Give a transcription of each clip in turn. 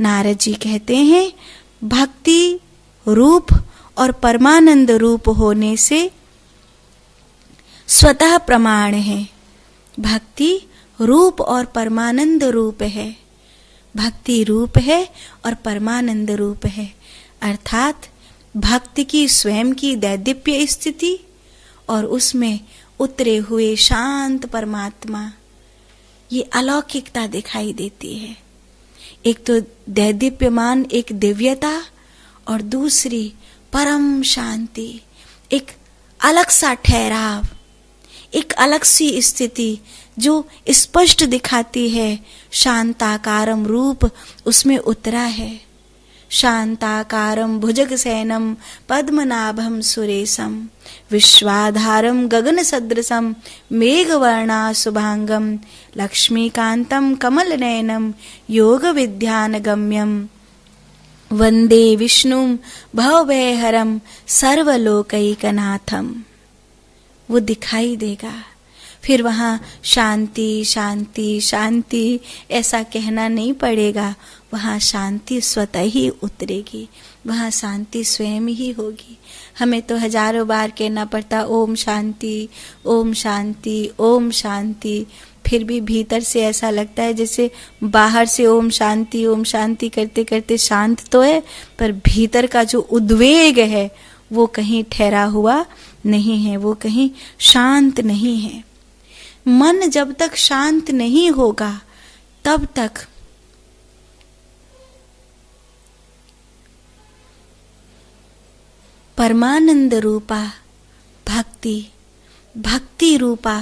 नारद जी कहते हैं भक्ति रूप और परमानंद रूप होने से स्वतः प्रमाण है। भक्ति रूप और परमानंद रूप है। भक्ति रूप है और परमानंद रूप है, अर्थात भक्ति की स्वयं की दैदीप्य स्थिति और उसमें उतरे हुए शांत परमात्मा, ये अलौकिकता दिखाई देती है। एक तो दैदीप्यमान एक दिव्यता और दूसरी परम शांति, एक अलग सा ठहराव, एक अलग सी स्थिति जो स्पष्ट दिखाती है शांताकारम रूप उसमें उतरा है। शांताकारम भुजगशयनम पद्मनाभम सुरेशम विश्वाधारम गगन सदृशम मेघवर्णा शुभांगम लक्ष्मीकांतम कमलनयनम योग विद्यानगम्यम वंदे विष्णुम भवभयहरम सर्वलोकैकनाथम। वो दिखाई देगा। फिर वहाँ शांति शांति शांति ऐसा कहना नहीं पड़ेगा, वहाँ शांति स्वतः ही उतरेगी, वहाँ शांति स्वयं ही होगी। हमें तो हजारों बार कहना पड़ता ओम शांति ओम शांति ओम शांति, फिर भी भीतर से ऐसा लगता है जैसे बाहर से ओम शांति करते करते शांत तो है, पर भीतर का जो उद्वेग है वो कहीं ठहरा हुआ नहीं है, वो कहीं शांत नहीं है। मन जब तक शांत नहीं होगा तब तक परमानंद रूपा भक्ति रूपा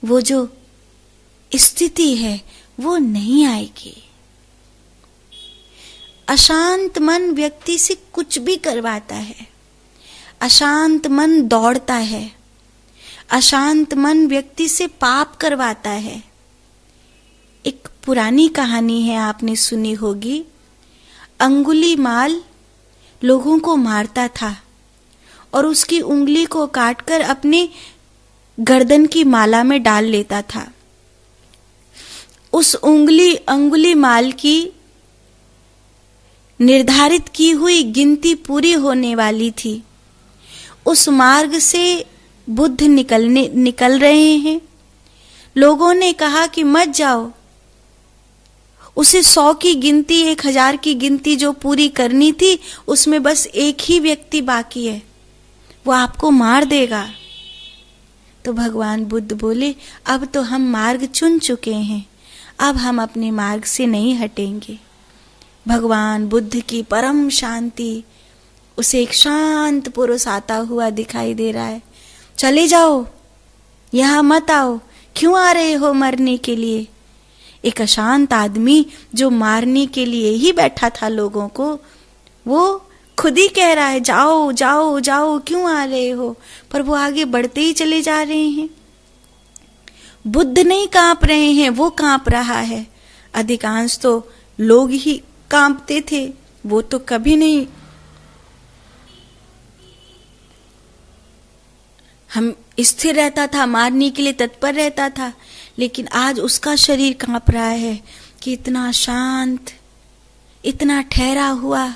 वो जो स्थिति है वो नहीं आएगी। अशांत मन व्यक्ति से कुछ भी करवाता है, अशांत मन दौड़ता है, अशांत मन व्यक्ति से पाप करवाता है। एक पुरानी कहानी है, आपने सुनी होगी। अंगुलीमाल लोगों को मारता था और उसकी उंगली को काटकर अपने गर्दन की माला में डाल लेता था। उस अंगुलीमाल की निर्धारित की हुई गिनती पूरी होने वाली थी। उस मार्ग से बुद्ध निकल रहे हैं। लोगों ने कहा कि मत जाओ, उसे 100 की गिनती 1000 की गिनती जो पूरी करनी थी उसमें बस एक ही व्यक्ति बाकी है, वो आपको मार देगा। तो भगवान बुद्ध बोले अब तो हम मार्ग चुन चुके हैं, अब हम अपने मार्ग से नहीं हटेंगे। भगवान बुद्ध की परम शांति, उसे एक शांत पुरुष आता हुआ दिखाई दे रहा है। चले जाओ, यहां मत आओ, क्यों आ रहे हो मरने के लिए? एक अशांत आदमी जो मारने के लिए ही बैठा था लोगों को, वो खुद ही कह रहा है जाओ जाओ जाओ, क्यों आ रहे हो? पर वो आगे बढ़ते ही चले जा रहे हैं। बुद्ध नहीं कांप रहे हैं, वो कांप रहा है। अधिकांश तो लोग ही कांपते थे, वो तो कभी नहीं। हम स्थिर रहता था, मारने के लिए तत्पर रहता था, लेकिन आज उसका शरीर कांप रहा है कि इतना शांत, इतना ठहरा हुआ,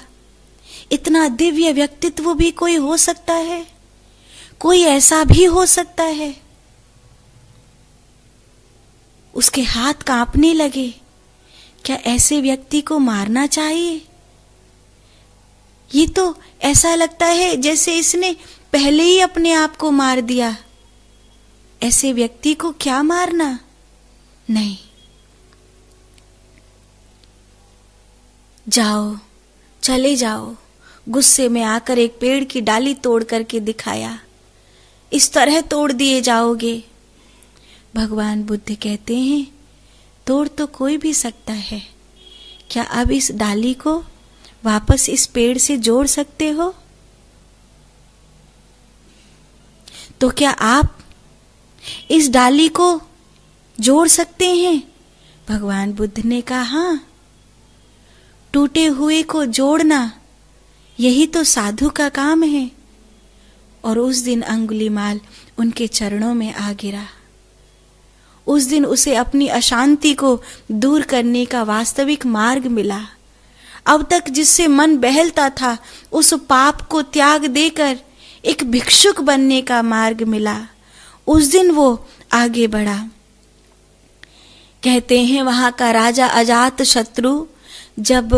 इतना दिव्य व्यक्तित्व भी कोई हो सकता है, कोई ऐसा भी हो सकता है। उसके हाथ कांपने लगे। क्या ऐसे व्यक्ति को मारना चाहिए? ये तो ऐसा लगता है जैसे इसने पहले ही अपने आप को मार दिया। ऐसे व्यक्ति को क्या मारना? नहीं। जाओ, चले जाओ। गुस्से में आकर एक पेड़ की डाली तोड़ करके दिखाया, इस तरह तोड़ दिए जाओगे। भगवान बुद्ध कहते हैं तोड़ तो कोई भी सकता है, क्या अब इस डाली को वापस इस पेड़ से जोड़ सकते हो? तो क्या आप इस डाली को जोड़ सकते हैं? भगवान बुद्ध ने कहा हाँ, टूटे हुए को जोड़ना यही तो साधु का काम है। और उस दिन अंगुलीमाल उनके चरणों में आ गिरा। उस दिन उसे अपनी अशांति को दूर करने का वास्तविक मार्ग मिला। अब तक जिससे मन बहलता था, उस पाप को त्याग देकर एक भिक्षुक बनने का मार्ग मिला। उस दिन वो आगे बढ़ा। कहते हैं वहां का राजा अजात शत्रु जब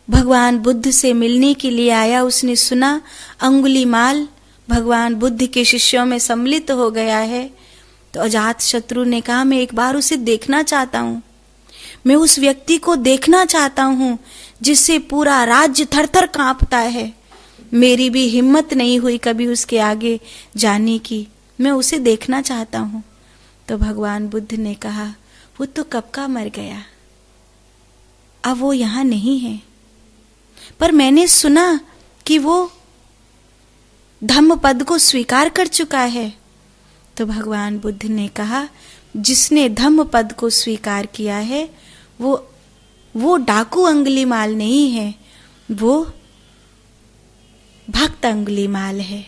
भगवान बुद्ध से मिलने के लिए आया, उसने सुना अंगुलीमाल भगवान बुद्ध के शिष्यों में सम्मिलित हो गया है, तो अजात शत्रु ने कहा मैं एक बार उसे देखना चाहता हूं, मैं उस व्यक्ति को देखना चाहता हूं जिससे पूरा राज्य थरथर कांपता है। मेरी भी हिम्मत नहीं हुई कभी उसके आगे जाने की, मैं उसे देखना चाहता हूं। तो भगवान बुद्ध ने कहा वो तो कब का मर गया, अब वो यहां नहीं है, पर मैंने सुना कि वो धम्म पद को स्वीकार कर चुका है। तो भगवान बुद्ध ने कहा जिसने धम्म पद को स्वीकार किया है वो डाकू अंगुलीमाल नहीं है, वो भक्त अंगुलीमाल है,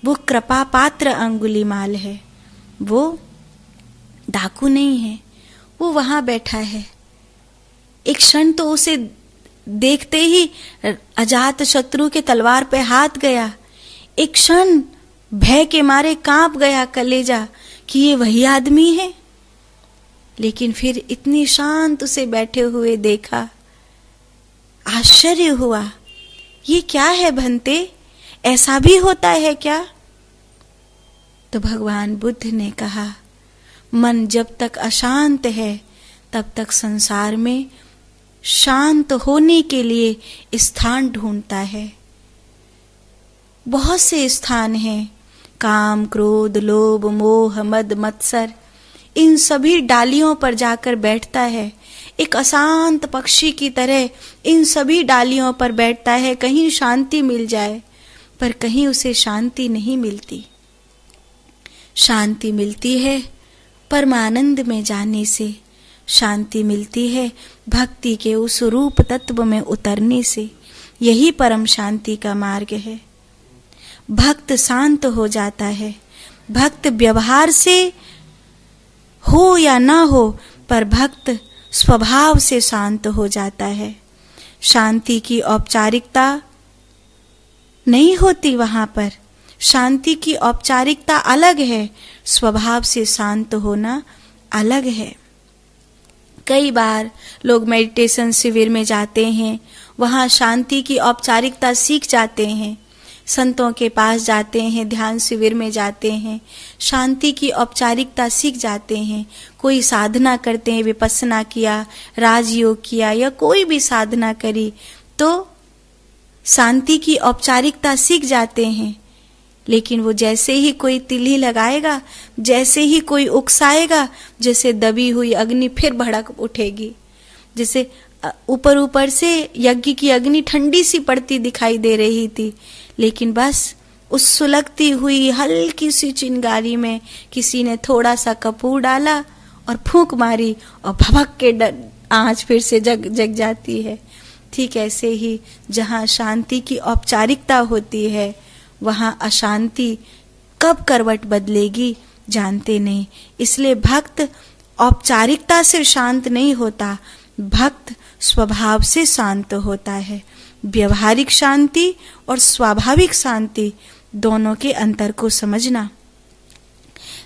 वो कृपा पात्र अंगुलीमाल है, वो डाकू नहीं है। वो वहां बैठा है। एक क्षण तो उसे देखते ही अजात शत्रु के तलवार पे हाथ गया। एक क्षण भय के मारे कांप गया कलेजा कि ये वही आदमी है। लेकिन फिर इतनी शांत उसे बैठे हुए देखा, आश्चर्य हुआ, ये क्या है भंते, ऐसा भी होता है क्या? तो भगवान बुद्ध ने कहा मन जब तक अशांत है तब तक संसार में शांत होने के लिए स्थान ढूंढता है। बहुत से स्थान हैं, काम क्रोध लोभ मोह मद मत्सर, इन सभी डालियों पर जाकर बैठता है। एक अशांत पक्षी की तरह इन सभी डालियों पर बैठता है, कहीं शांति मिल जाए, पर कहीं उसे शांति नहीं मिलती। शांति मिलती है परमानंद में जाने से, शांति मिलती है भक्ति के उस रूप तत्व में उतरने से। यही परम शांति का मार्ग है। भक्त शांत हो जाता है। भक्त व्यवहार से हो या ना हो, पर भक्त स्वभाव से शांत हो जाता है। शांति की औपचारिकता नहीं होती वहां पर, शांति की औपचारिकता अलग है, स्वभाव से शांत होना अलग है। कई बार लोग मेडिटेशन शिविर में जाते हैं, वहां शांति की औपचारिकता सीख जाते हैं, संतों के पास जाते हैं, ध्यान शिविर में जाते हैं, शांति की औपचारिकता सीख जाते हैं। कोई साधना करते हैं, विपस्सना किया, राजयोग किया या कोई भी साधना करी तो शांति की औपचारिकता सीख जाते हैं। लेकिन वो जैसे ही कोई तिल्ली लगाएगा, जैसे ही कोई उकसाएगा, जैसे दबी हुई अग्नि फिर भड़क उठेगी। जैसे ऊपर ऊपर से यज्ञ की अग्नि ठंडी सी पड़ती दिखाई दे रही थी, लेकिन बस उस सुलगती हुई हल्की सी चिंगारी में किसी ने थोड़ा सा कपूर डाला और फूंक मारी और भभक के आंच फिर से जग जाती है। ठीक ऐसे ही जहाँ शांति की औपचारिकता होती है, वहाँ अशांति कब करवट बदलेगी जानते नहीं। इसलिए भक्त औपचारिकता से शांत नहीं होता, भक्त स्वभाव से शांत होता है। व्यवहारिक शांति और स्वाभाविक शांति दोनों के अंतर को समझना।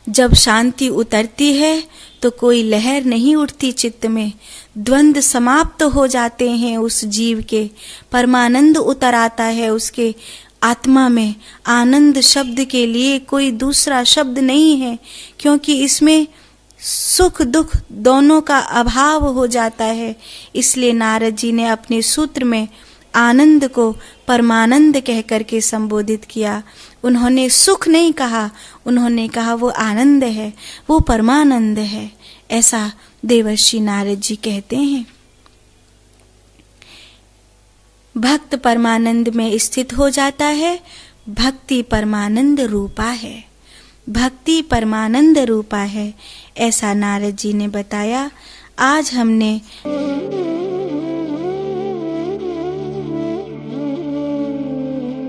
जब शांति उतरती है तो कोई लहर नहीं उठती चित्त में, द्वंद्व समाप्त हो जाते हैं उस जीव के, परमानंद उतर आता है उसके आत्मा में। आनंद शब्द के लिए कोई दूसरा शब्द नहीं है, क्योंकि इसमें सुख दुख दोनों का अभाव हो जाता है। इसलिए नारद जी ने अपने सूत्र में आनंद को परमानंद कह करके संबोधित किया। उन्होंने सुख नहीं कहा, उन्होंने कहा वो आनंद है, वो परमानंद है। ऐसा देवर्षि नारद जी कहते हैं। भक्त परमानंद में स्थित हो जाता है। भक्ति परमानंद रूपा है, भक्ति परमानंद रूपा है, ऐसा नारद जी ने बताया। आज हमने